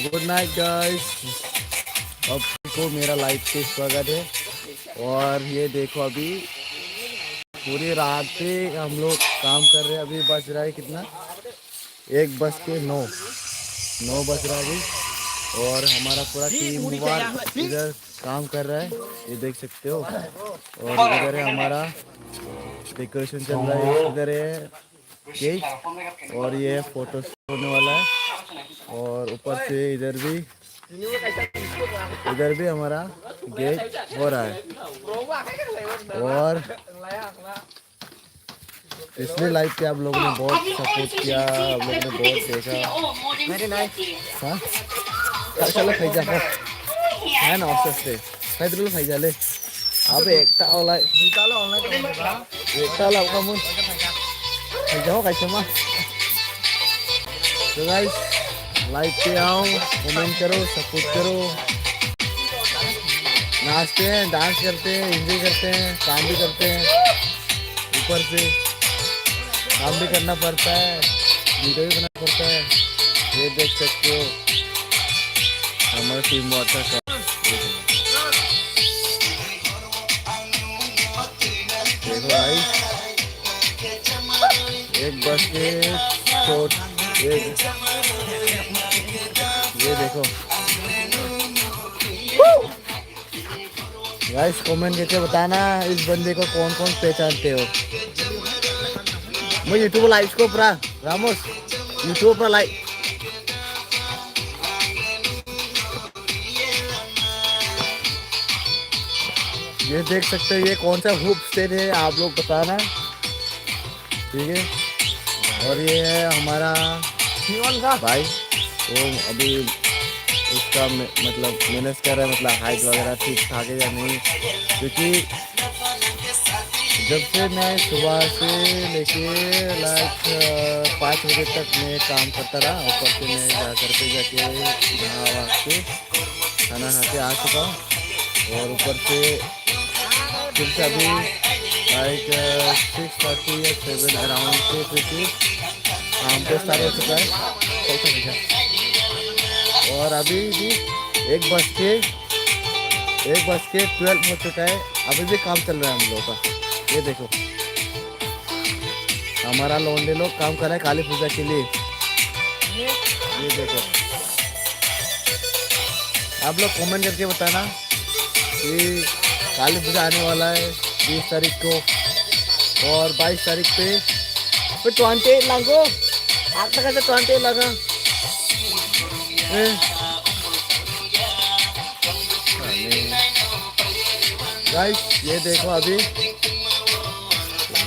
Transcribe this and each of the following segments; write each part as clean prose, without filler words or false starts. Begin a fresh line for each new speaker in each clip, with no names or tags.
Good night guys. अब को मेरा लाइफ पे स्वागत है। और ये देखो अभी पूरी रात पे हम लोग काम कर रहे हैं। अभी बज रहा है कितना, 1:09 बज रहा है अभी। और हमारा पूरा टीम इधर काम कर रहा है, ये देख सकते हो। और इधर है हमारा डेकोरेशन चल रहा है, इधर है केक और ये फोटो होने वाला है। और ऊपर से इधर भी हमारा गेट हो रहा है। और पिछले लाइफ पे आप लोगों ने बहुत सपोर्ट किया, आप लोगों ने बहुत देखा। हाँ चलो खाई जा है ना ऑफिस खाई दे खाई जा ले। अब एक online kamu jauh kayak cuma तो गाइस लाइक पे आओ, कमेंट करो, सपोर्ट करो। नाचते हैं, डांस करते हैं, एंजॉय करते हैं, काम भी करते हैं। ऊपर से काम भी करना पड़ता है, वीडियो भी बनाना पड़ता है। ये देख सकते हो हमारा टीम वर्क का। देखो गाइस, एक बस के शॉट, ये देखो गाइस। कमेंट करके बताना इस बंदे को कौन कौन पहचानते हो। मैं यूट्यूब लाइव को पूरा रामोस यूट्यूब पर लाइव। ये देख सकते हो ये कौन सा हुप स्टेट है, आप लोग बताना, ठीक है। और ये है हमारा भाई, वो अभी उसका मतलब मैनेज कर रहा है, मतलब हाइट वगैरह ठीक ठाक है या नहीं। क्योंकि जब से मैं सुबह से लेके लाइक 5 बजे तक मैं काम करता रहा। ऊपर से मैं जाके नहा के खाना खा के आ चुका हूँ। और ऊपर से फिर से अभी लाइक 6:30 या 7 अराउंड से फिर काम पे स्टार्ट हो चुका है। और अभी भी 1:12 हो चुका है, अभी भी काम चल रहा है हम लोगों का। ये देखो हमारा लौंडे लोग काम कर रहे हैं काली पूजा के लिए। ये देखो आप लोग कमेंट करके बताना कि काली पूजा आने वाला है 20 तारीख को। और 22 तारीख पे 20 लागो आप तक 20 लगा। गाइस ये देखो अभी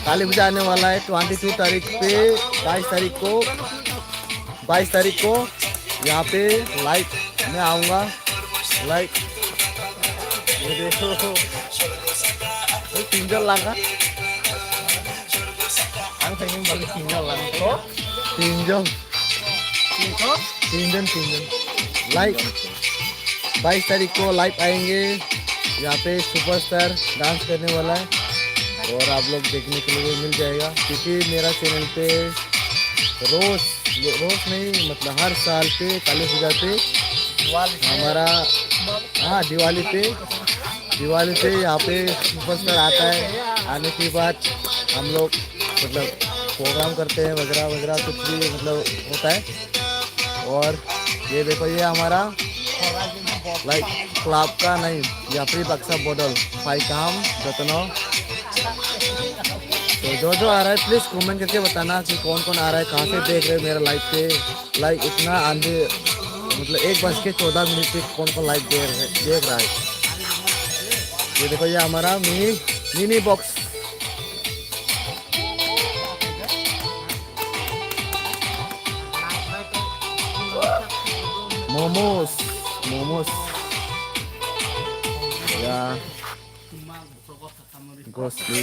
काली पूजा आने वाला है 22 तारीख पे। 22 तारीख को यहाँ पे लाइव मैं आऊँगा। लाइक ये देखो tinggal lah kan? Ang pengen balik tinggal lah. Tinggal. Like 22 तारीख को लाइव आएंगे, यहाँ पे सुपरस्टार डांस करने वाला है। और आप लोग देखने के लिए मिल जाएगा। क्योंकि मेरा चैनल पे रोज नहीं मतलब हर साल पे काली पूजा पे हमारा दिवाली पे यहाँ पे सुपरस्टार आता है। आने के बाद हम लोग मतलब प्रोग्राम करते हैं वगैरह कुछ भी मतलब होता है। और ये देखो ये हमारा लाइक क्लब का नहीं, यहाँ पे बक्सा बॉडल भाई काम जतनो। तो जो आ रहा है प्लीज़ कमेंट करके बताना कि कौन कौन आ रहा है, कहाँ से देख रहे हो मेरा लाइव पे। लाइक इतना आंधे मतलब 1:14 पे कौन लाइव देख रहा है। ये देखो ये हमारा मिनी बॉक्स। मोमोस या गोश्ती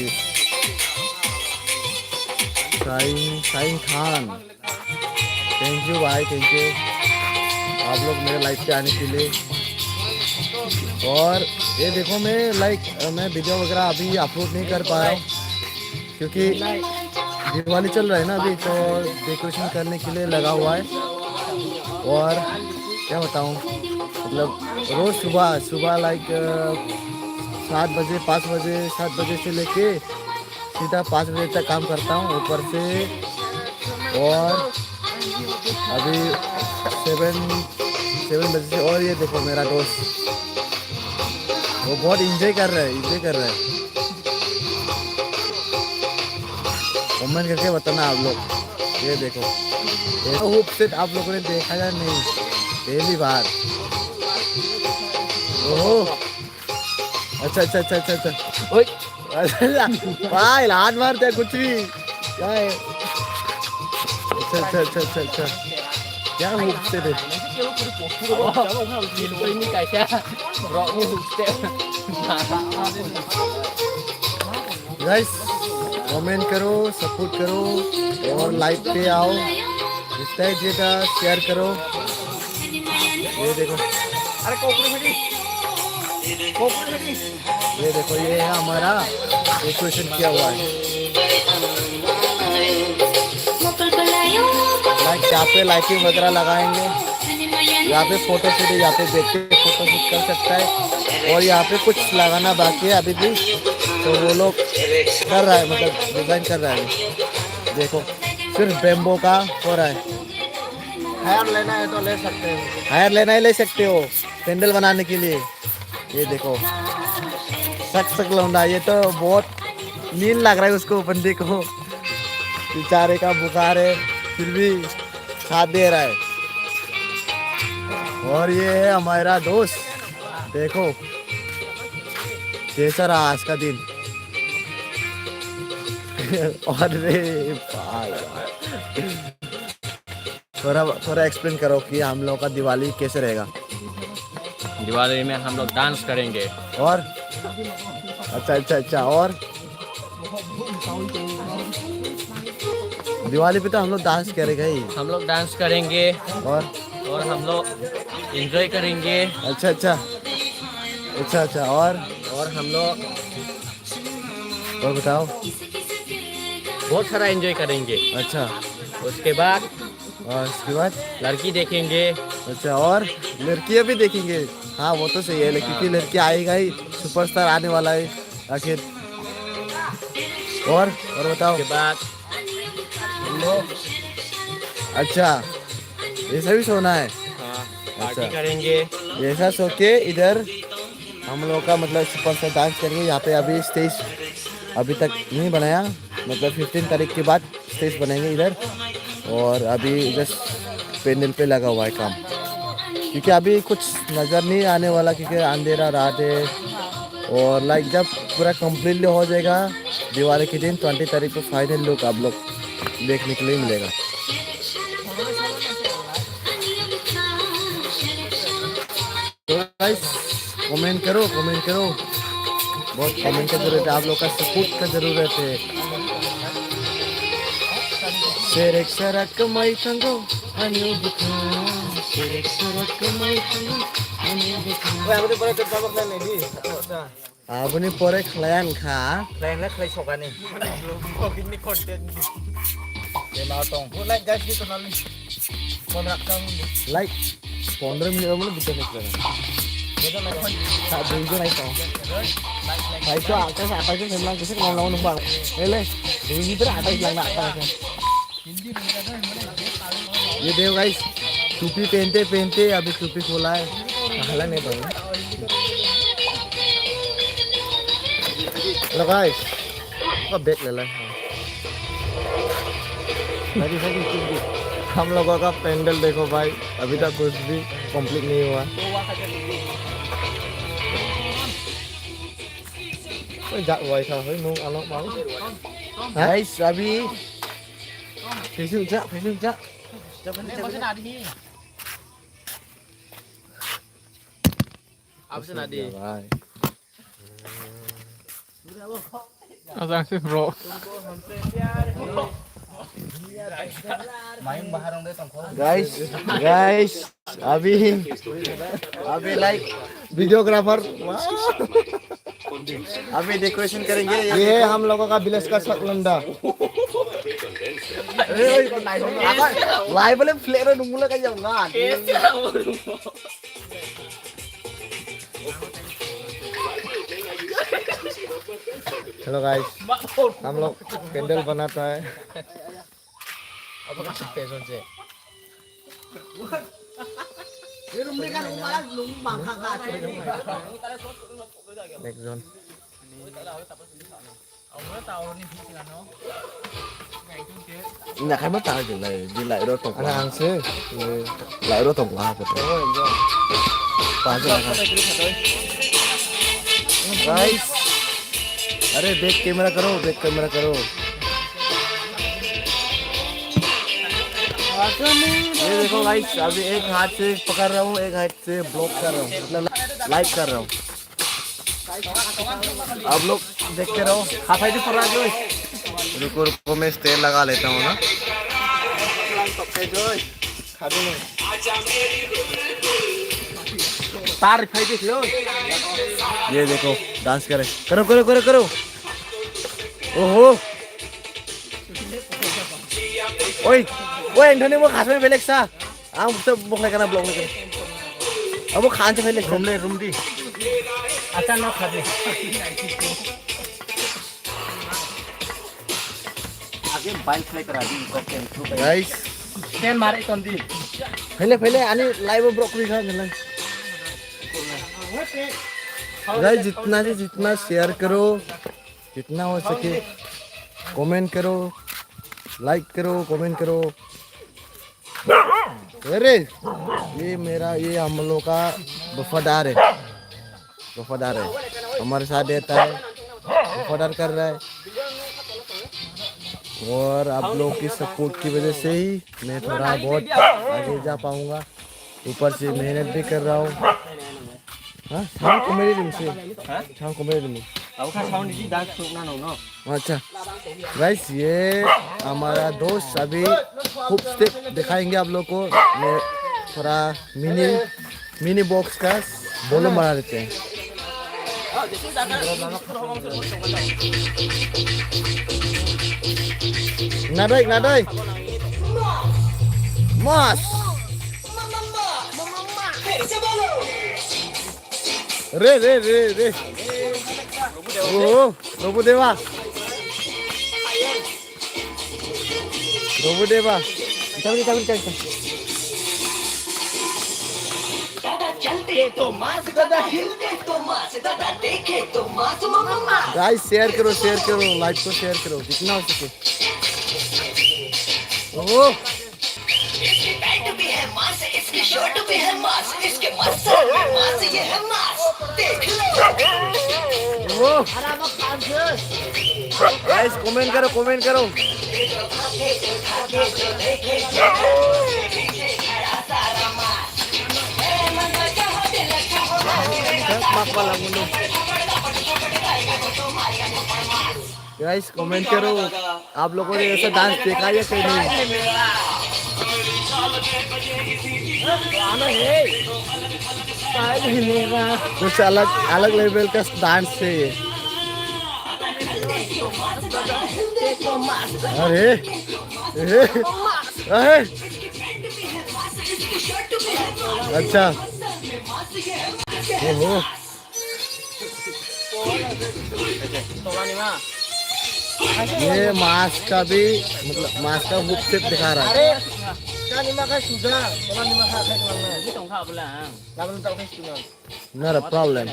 शाहीन खान, थैंक यू भाई, थैंक यू आप लोग मेरे लाइव पे आने के लिए। और ये देखो मैं वीडियो वगैरह अभी अपलोड नहीं कर पा रहा हूँ क्योंकि दिवाली चल रहा है ना अभी, तो डेकोरेशन करने के लिए लगा हुआ है। और क्या बताऊँ, मतलब रोज सुबह सुबह लाइक 7 बजे 5 बजे 7 बजे से लेके सीधा 5 बजे तक काम करता हूँ ऊपर से। और अभी 7 बजे से। और ये देखो मेरा दोस्त, वो बहुत इंजॉय कर रहा है, इंजॉय कर रहा है। कमेंट करके बताना आप लोग। ये देखो, होप से आप लोगों ने देखा या नहीं, पहली बार। ओह अच्छा अच्छा अच्छा अच्छा अच्छा, ओए भाई हाथ मारते हैं कुछ भी, क्या है? अच्छा अच्छा अच्छा अच्छा अच्छा, क्या होप से थे? गाइस कमेंट करो, सपोर्ट करो और लाइक पे आओ, जितना कीजिएगा शेयर करो। ये देखो, अरे ये देखो, ये है हमारा डेकोरेशन किया हुआ है। लाइक यहाँ पे लाइटिंग वगैरह लगाएंगे, यहाँ पे फोटो शूट, यहाँ पे बैठ के फोटो शूट कर सकता है। और यहाँ पे कुछ लगाना बाकी है अभी भी, तो वो लोग कर रहा है, मतलब डिजाइन कर रहा है। देखो सिर्फ बेम्बो का हो रहा है। हायर लेना है तो ले सकते हो, हायर लेना है ले सकते हो पेंडल बनाने के लिए। ये देखो सक लौंडा, ये तो बहुत नींद लग रहा है उसको, बंदे को बेचारे का बुखार है फिर भी साथ दे रहा है। और ये है हमारा दोस्त, देखो कैसा रहा आज का दिन। और थोड़ा एक्सप्लेन करो कि हम लोग का दिवाली कैसे रहेगा।
दिवाली में हम लोग डांस करेंगे।
और अच्छा अच्छा अच्छा, और दिवाली पे तो हम लोग डांस करेंगे ही,
हम लोग डांस करेंगे
और
हम लोग एंजॉय करेंगे।
अच्छा अच्छा अच्छा अच्छा, और
हम लोग
और बताओ।
बहुत सारा एंजॉय करेंगे।
अच्छा,
उसके बाद
और उसके बाद
लड़की देखेंगे।
अच्छा, और लड़कियां भी देखेंगे। हाँ वो तो सही है, क्योंकि लड़की आएगा ही, सुपरस्टार आने वाला है आखिर। और बताओ।
उसके बाद हम लोग
अच्छा ऐसा भी सोना है।
पार्टी करेंगे।
ऐसा सो के इधर हम लोग का मतलब सुपरस्टार डांस करेंगे। यहाँ पे अभी स्टेज अभी तक नहीं बनाया, मतलब 15 तारीख के बाद स्टेज बनेंगे इधर। और अभी जस्ट पेंडल पे लगा हुआ है काम, क्योंकि अभी कुछ नज़र नहीं आने वाला, क्योंकि अंधेरा रात है। और लाइक जब पूरा कम्प्लीटली हो जाएगा दिवाली के दिन 20 तारीख को फाइनल लुक आप लोग देखने के लिए मिलेगा। तो गाइस कमेंट करो, बहुत कमेंट का जरूरत है, आप लोग का सपोर्ट का जरूरत है। सेरेक सरक मई तंगो अन्यू बुखा, सेरेक सरक मई तंगो undue बुखा। Abani pore tetap kan ini. Abani pore klien kha. Klien lah klien sokan ni. Oh ini konten. Dia mau tong. Like guys gitu nanti. Kontrak kamu. Like 15 menit mana bisa sekarang. Tak bungkus naik tong. Baik tu atas atas tu memang kisah ngomong numpang. Lele, ini tu atas yang nak atas. ये देखो guys, टोपी पहनते अभी टोपी खोला है, हाला नहीं तो। लो गाइस, का बैग ले ला। हम लोगों का पेंडल देखो भाई, अभी तक कुछ भी कंप्लीट नहीं हुआ। कोई जाग वाई था, कोई मुंह अलग मालूम। गाइस अभी फेसिंग जा।
Apa sih Nadi?
Asal sih bro.
Guys अभी लाइक वीडियोग्राफर अभी डेकोरेशन करेंगे। ये है हम लोगों का बिलेस का सकलंडा। लाइव वाले फ्लेयर नunggu kayak jangan. हेलो गाइस, हम लोग कैंडल बनाता है. Next zone. Nggak kayak betul aja lah, di lại đôi tổng là hàng xứ, lại đôi tổng là betul. Guys, अरे बैक कैमरा करो, बैक कैमरा करो. ये देखो गाइस, अभी एक हाथ से पकड़ रहा हूँ, एक हाथ से ब्लॉक कर रहा हूँ, मतलब लाइव कर रहा हूँ. आप लोग देखते रहो. हाथाई पर आ जाओ. रुको रुको, मैं तेल लगा लेता हूँ ना. ये देखो डांस करे, करो करो करो करो. ओहो, ओए ओए एंथोनी वो खास में बेलेग सा. आम सब बुक लेकर ना ब्लॉग लेकर. अब वो खान से पहले घूम ले रूम दी. अच्छा ना खा दे. आगे बाइक फ्लाई करा दी. गाइस टेन मारे तंदी. पहले आने लाइव ब्रोकली खा मिला. गाइस जितना शेयर करो, जितना हो सके कमेंट करो, लाइक करो, कमेंट करो. अरे ये हम लोग का वफादार है, वफादार है, हमारे साथ रहता है, वफादार कर रहा है. और आप लोग की सपोर्ट की वजह से ही मैं थोड़ा बहुत आगे जा पाऊंगा. ऊपर से मेहनत भी कर रहा हूँ. हाँ साउंड कॉमेडी रूम से, साउंड कॉमेडी रूम. अच्छा गाइस, ये हमारा दोस्त अभी खूब स्टेप दिखाएंगे आप लोग को. मैं थोड़ा मिनी बॉक्स का वॉल्यूम बढ़ा देते हैं. Nadai, Mas. Re. Oh, Robo Dewa. Cabut. Guys share करो, लाइक को शेयर करो जितना हो सके. ओह गाइस कमेंट करो. गाइस कमेंट करो, आप लोगों ने ऐसा डांस देखा है कि नहीं? कुछ अलग लेवल का डांस है ये. अरे अच्छा. ओहो ये मास्क का भी, मतलब मास्क का हुक स्टेप दिखा रहा है. Not a problem.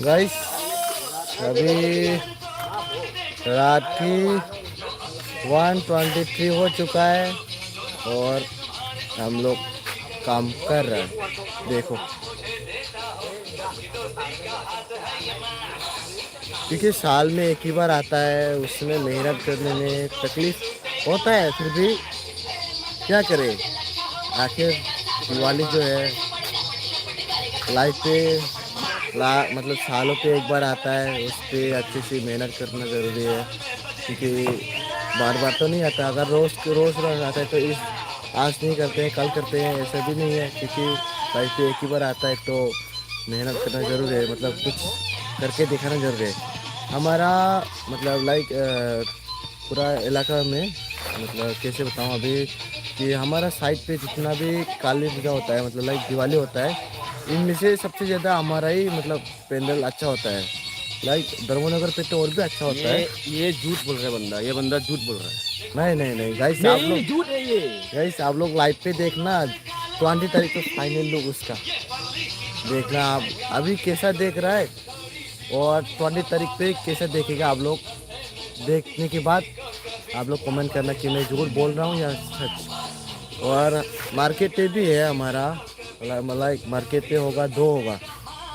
गाइस अभी रात की 1:23 हो चुका है और हम लोग काम कर रहे हैं. देखो क्योंकि साल में एक ही बार आता है, उसमें मेहनत करने में तकलीफ होता है, फिर भी क्या करें. आखिर दिवाली जो है लाइफ पे मतलब सालों पे एक बार आता है, उस पर अच्छी सी मेहनत करना ज़रूरी है. क्योंकि बार बार तो नहीं आता. अगर रोज़ आता है तो आज नहीं करते हैं कल करते हैं, ऐसा भी नहीं है. क्योंकि लाइफ पे एक ही बार आता है तो मेहनत करना ज़रूरी है, मतलब कुछ करके दिखाना ज़रूरी है. हमारा मतलब लाइक पूरा इलाका में मतलब कैसे बताऊँ अभी कि हमारा साइड पे जितना भी काली पूजा होता है मतलब लाइक दिवाली होता है, इनमें से सबसे ज़्यादा हमारा ही मतलब पेंडल अच्छा होता है। लाइक धर्मनगर पे तो और भी अच्छा होता है।
ये झूठ बोल रहा है बंदा, ये बंदा झूठ बोल रहा है।
नहीं नहीं नहीं गाइस, आप लोग
झूठ है ये।
गाइस आप लोग लाइव पे देखना, 20 तारीख को फाइनल लुक उसका देखना। आप अभी कैसा देख रहा है और 20 तारीख पे कैसा देखेगा, आप लोग देखने के बाद आप लोग कमेंट करना कि मैं झूठ बोल रहा हूँ या सच। और मार्केट पे भी है हमारा, मतलब मार्केट पे होगा, 2 होगा,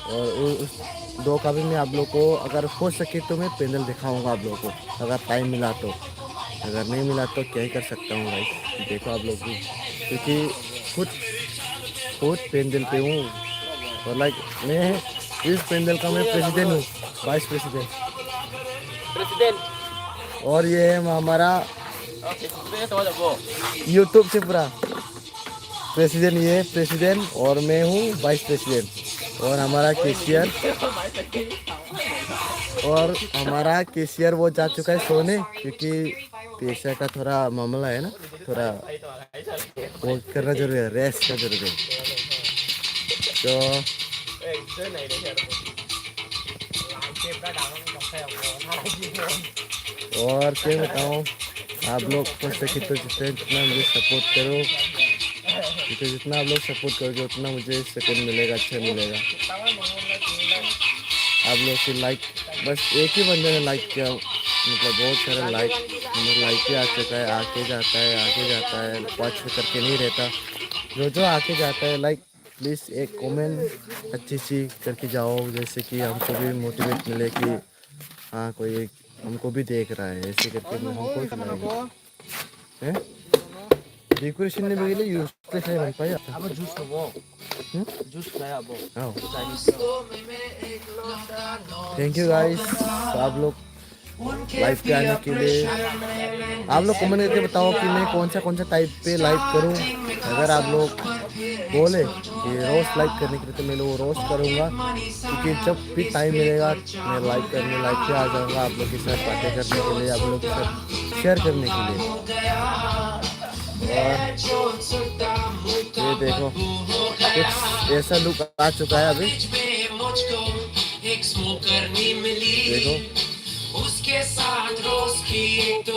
और उस 2 का भी मैं आप लोग को अगर हो सके तो मैं पैनल दिखाऊंगा आप लोगों को, अगर टाइम मिला तो। अगर नहीं मिला तो क्या ही कर सकता हूँ भाई, देखो आप लोग भी, क्योंकि खुद खुद पेंडल पे हूँ और लाइक मैं इस पेंडल का मैं प्रेसिडेंट हूँ, वाइस प्रेसिडेंट। और ये है हमारा यूट्यूब से पूरा प्रेसिडेंट, ये प्रेसिडेंट और मैं हूँ वाइस प्रेसिडेंट। और हमारा कैशियर, और हमारा कैशियर वो जा चुका है सोने, क्योंकि पैसा का थोड़ा मामला है ना, थोड़ा वो करना जरूरी है, रेस्ट का जरूरी है। तो और क्या बताऊँ, आप लोग हो सके तो जितना मुझे सपोर्ट करो, क्योंकि जितना आप लोग सपोर्ट करोगे उतना मुझे सुकून मिलेगा, अच्छा मिलेगा। आप लोग की लाइक, बस एक ही बंदे ने लाइक किया, मतलब बहुत सारे लाइक, मतलब लाइक भी आ चुका है, आके जाता है आके जाता है, वॉच करके नहीं रहता। जो आके जाता है लाइक प्लीज़ एक कमेंट अच्छी सी करके जाओ, जैसे कि हमको भी मोटिवेट मिले कि हाँ कोई एक हमको भी देख रहा है, ऐसे करके मैं हमको हैं डेकोरेशन ने भी यूज पे से बन पाया अब जूस वो जूस लाया वो। थैंक यू गाइस, आप लोग लाइव पे आने के लिए। आप लोग कमेंट करके बताओ कि मैं कौन सा टाइप पे लाइव करूं। अगर आप लोग बोले कि रोस्ट लाइव करने के लिए तो मैं वो रोस्ट करूंगा, क्योंकि जब भी टाइम मिलेगा मैं लाइव पे आ जाऊंगा आप लोग के साथ बातें करने के लिए, आप लोग के साथ शेयर करने के लिए। और ये देखो कुछ ऐसा लुक आ चुका है अभी, देखो उसके साथ रोज की तो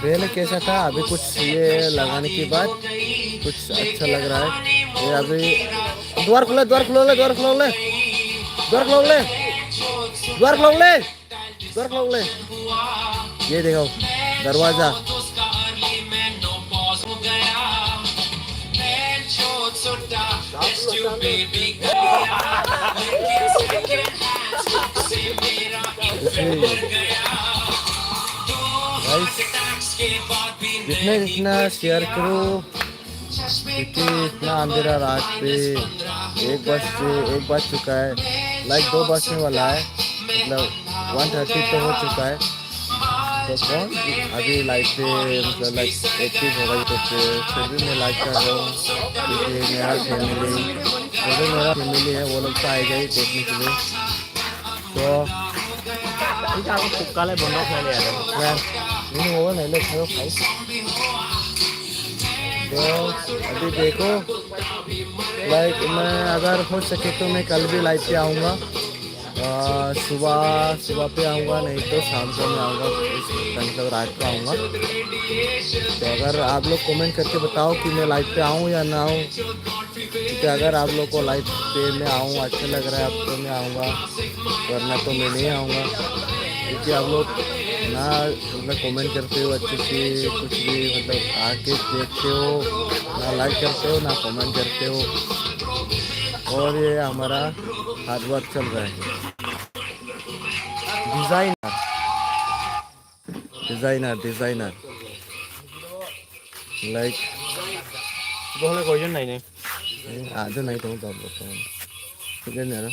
पहले कैसा था, अभी कुछ ये लगाने के बाद कुछ अच्छा लग रहा है। ये अभी द्वार खोले द्वार खोले द्वार खोले द्वार खोले द्वार खोले द्वार खोले, ये देखो दरवाजा। जितने जितना शेयर करो, क्योंकि इतना अंधेरा रात पे 1 बज चुका है, लाइक 2 बजने वाला है, मतलब 1:30 तो हो चुका है। तो कौन अभी लाइफ पे मतलब लाइक एक्टिव होगा तो फिर भी मैं लाइक कर रहा हूँ, क्योंकि मेरा फैमिली है, वो लोग तो आएगा ही देखने के लिए। तो
काले बंदों खेल यार
नहीं होगा नहीं ले खाओ खाओ। तो अभी देखो लाइक मैं अगर हो सके तो मैं कल भी लाइव पे आऊँगा, सुबह पे आऊँगा, नहीं तो शाम को मैं आऊँगा, मतलब रात को आऊँगा। तो अगर आप लोग कमेंट करके बताओ कि मैं लाइव पे आऊँ या ना आऊँ, क्योंकि अगर आप लोग को लाइव पे मैं आऊँ अच्छा लग रहा है अब तो मैं आऊँगा, वरना तो मैं नहीं आऊँगा। क्योंकि आप लोग ना मतलब कमेंट करते हो अच्छे से, कुछ भी मतलब आके देखते हो ना, लाइक करते हो ना कमेंट करते हो। और ये हमारा हार्ड वर्क चल रहा है, डिज़ाइनर लाइक आज नहीं तो ठीक है ना।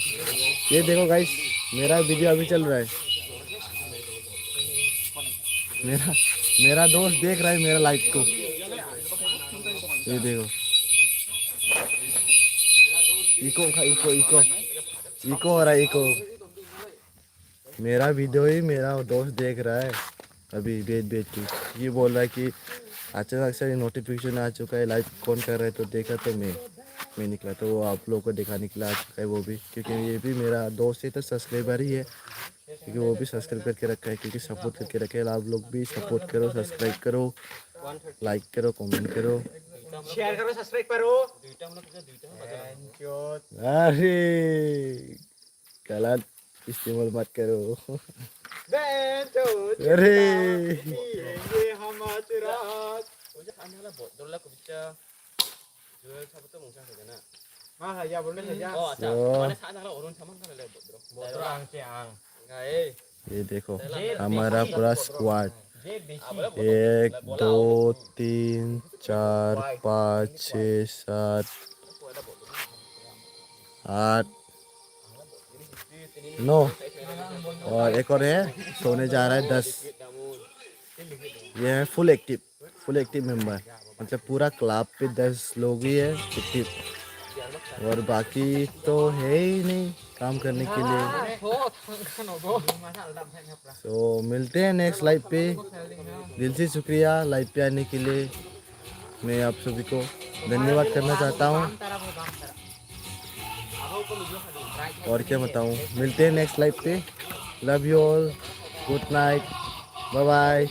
ये देखो गाइस मेरा वीडियो अभी चल रहा है, मेरा दोस्त देख रहा है मेरा लाइव को, ये देखो इको हो रहा है, इको मेरा वीडियो ही मेरा दोस्त देख रहा है अभी बैठ बैठ के। ये बोल रहा है कि अचानक से नोटिफिकेशन आ चुका है, लाइव कौन कर रहा है, तो देखा तो मैं निकला, तो वो आप लोगों को दिखाने के लिए आ चुका है वो भी, क्योंकि ये भी मेरा दोस्त है तो सब्सक्राइबर ही है, क्योंकि वो भी सब्सक्राइब करके रखा है, क्योंकि सपोर्ट करके रखा है। आप लोग भी सपोर्ट करो, सब्सक्राइब करो, लाइक करो, कमेंट करो,
शेयर करो, सब्सक्राइब करो।
अरे गलत इस्तेमाल मत करो। अरे
ये हम आज रात हाँ saja boleh saja
ये देखो हमारा पूरा स्क्वाड, 1 2 3 4 5 6 7 8 9 और एक और है सोने जा रहा है 10। ये है फुल एक्टिव मेंबर, मतलब पूरा क्लब पे 10 लोग ही है एक्टिव, और बाकी तो है ही नहीं काम करने के लिए। तो मिलते हैं नेक्स्ट लाइव पे। दिल से शुक्रिया लाइव पे आने के लिए, मैं आप सभी को धन्यवाद करना चाहता हूँ, और क्या बताऊँ। मिलते हैं नेक्स्ट लाइव पे। Love you all, good night, bye bye.